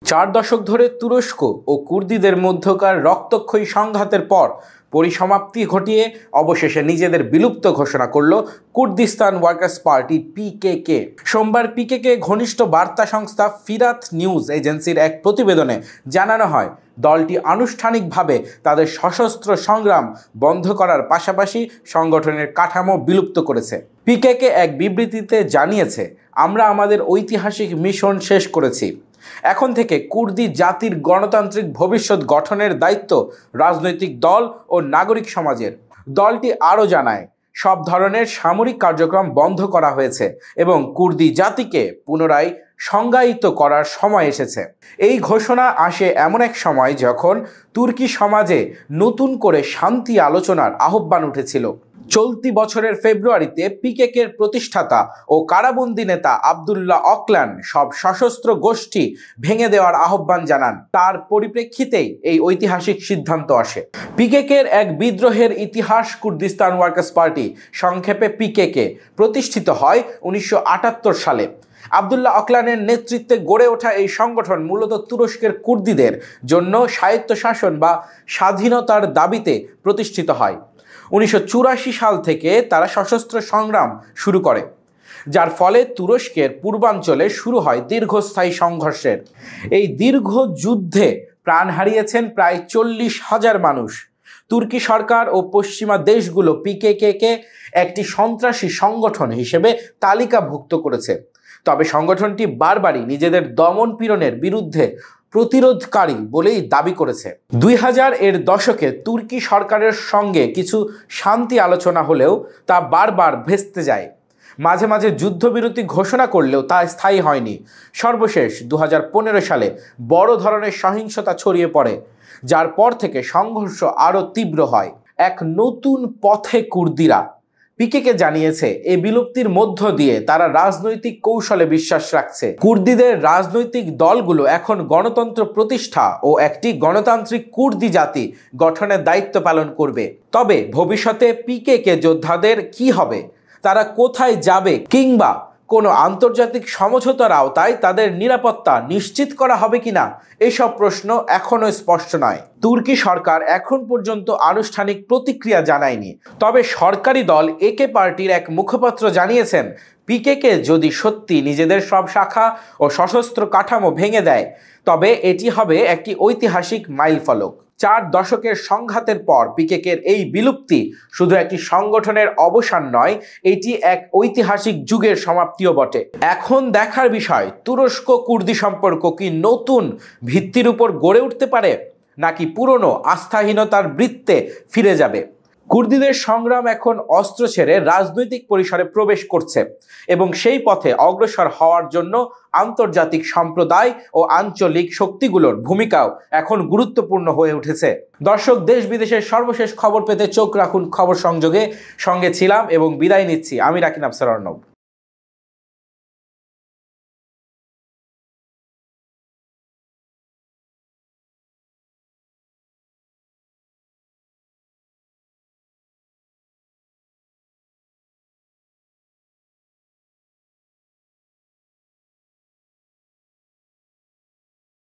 চার দশক ধরে তুরস্ক ও কুর্দিদের মধ্যকার রক্তক্ষয়ী সংঘাতের পর পরিসমাপ্তি ঘটিয়ে অবশেষে নিজেদের বিলুপ্ত ঘোষণা করল কুর্দিস্তান ওয়ার্কার্স পার্টি পিকেকে। সোমবার পিকেকে ঘনিষ্ঠ বার্তা সংস্থা ফিরাত নিউজ এজেন্সির এক প্রতিবেদনে জানানো হয়, দলটি আনুষ্ঠানিকভাবে তাদের সশস্ত্র সংগ্রাম বন্ধ করার পাশাপাশি সংগঠনের কাঠামো বিলুপ্ত করেছে। পিকেকে এক বিবৃতিতে জানিয়েছে, আমরা আমাদের ঐতিহাসিক মিশন শেষ করেছি। এখন থেকে কুর্দি জাতির গণতান্ত্রিক ভবিষ্যৎ গঠনের দায়িত্ব রাজনৈতিক দল ও নাগরিক সমাজের। দলটি আরও জানায়, সব ধরনের সামরিক কার্যক্রম বন্ধ করা হয়েছে এবং কুর্দি জাতিকে পুনরায় সংজ্ঞায়িত করার সময় এসেছে। এই ঘোষণা আসে এমন এক সময় যখন তুর্কি সমাজে নতুন করে শান্তি আলোচনার আহ্বান উঠেছিল। চলতি বছরের ফেব্রুয়ারিতে পিকেকের প্রতিষ্ঠাতা ও কারাবন্দী নেতা আবদুল্লাহ অকলান সব সশস্ত্র গোষ্ঠী ভেঙে দেওয়ার আহ্বান জানান। তার পরিপ্রেক্ষিতেই এই ঐতিহাসিক সিদ্ধান্ত আসে। পিকেকের এক বিদ্রোহের ইতিহাস কুর্দিস্তান ওয়ার্কার্স পার্টি, সংক্ষেপে পিকেকে, প্রতিষ্ঠিত হয় 1978 সালে। আবদুল্লাহ অকলানের নেতৃত্বে গড়ে ওঠা এই সংগঠন মূলত তুরস্কের কুর্দিদের জন্য স্বায়ত্তশাসন বা স্বাধীনতার দাবিতে প্রতিষ্ঠিত হয়। 1984 সাল থেকে তারা সশস্ত্র সংগ্রাম শুরু করে, যার ফলে তুরস্কের পূর্বাঞ্চলে শুরু হয় দীর্ঘস্থায়ী সংঘর্ষের। এই দীর্ঘ যুদ্ধে প্রাণ হারিয়েছেন প্রায় 40,000 মানুষ। তুর্কি সরকার ও পশ্চিমা দেশগুলো পিকেকে একটি সন্ত্রাসী সংগঠন হিসেবে তালিকাভুক্ত করেছে। তবে সংগঠনটি বারবারই নিজেদের দমন পীড়নের বিরুদ্ধে প্রতিরোধকারী বলেই দাবি করেছে। 2000-এর দশকে তুর্কি সরকারের সঙ্গে কিছু শান্তি আলোচনা হলেও তা বারবার ভেস্তে যায়। মাঝে মাঝে যুদ্ধবিরতি ঘোষণা করলেও তা স্থায়ী হয়নি। সর্বশেষ 2015 সালে বড় ধরনের সহিংসতা ছড়িয়ে পড়ে, যার পর থেকে সংঘর্ষ আরও তীব্র হয়। এক নতুন পথে কুর্দিরা পিকেকে জানিয়েছে, এই বিলুপ্তির মধ্য দিয়ে তারা রাজনৈতিক কৌশলে বিশ্বাস রাখছে। কুর্দিদের রাজনৈতিক দলগুলো এখন গণতন্ত্র প্রতিষ্ঠা ও একটি গণতান্ত্রিক কুর্দি জাতি গঠনের দায়িত্ব পালন করবে। তবে ভবিষ্যতে পিকেকে যোদ্ধাদের কি হবে, তারা কোথায় যাবে, কিংবা কোনো আন্তর্জাতিক সমঝোতার আওতায় তাদের নিরাপত্তা নিশ্চিত করা হবে কিনা, এসব প্রশ্ন এখনও স্পষ্ট নয়। তুর্কি সরকার এখন পর্যন্ত আনুষ্ঠানিক প্রতিক্রিয়া জানায়নি। তবে সরকারি দল একে পার্টির এক মুখপাত্র জানিয়েছেন, পিকেকে যদি সত্যি নিজেদের সব শাখা ও সশস্ত্র কাঠামো ভেঙে দেয়, তবে এটি হবে একটি ঐতিহাসিক মাইলফলক। 4 দশকের সংঘাতের পর পিকেকের এই বিলুপ্তি শুধু একটি সংগঠনের অবসান নয়, এটি এক ঐতিহাসিক যুগের সমাপ্তিও বটে। এখন দেখার বিষয়, তুরস্ক কুর্দি সম্পর্ক কি নতুন ভিত্তির উপর গড়ে উঠতে পারে, নাকি পুরনো আস্থাহীনতার বৃত্তে ফিরে যাবে। কুর্দিদের সংগ্রাম এখন অস্ত্র ছেড়ে রাজনৈতিক পরিসরে প্রবেশ করছে এবং সেই পথে অগ্রসর হওয়ার জন্য আন্তর্জাতিক সম্প্রদায় ও আঞ্চলিক শক্তিগুলোর ভূমিকাও এখন গুরুত্বপূর্ণ হয়ে উঠেছে। দর্শক, দেশ বিদেশের সর্বশেষ খবর পেতে চোখ রাখুন খবর সংযোগে। সঙ্গে ছিলাম এবং বিদায় নিচ্ছি আমি রাকিন আফসার অর্ণব।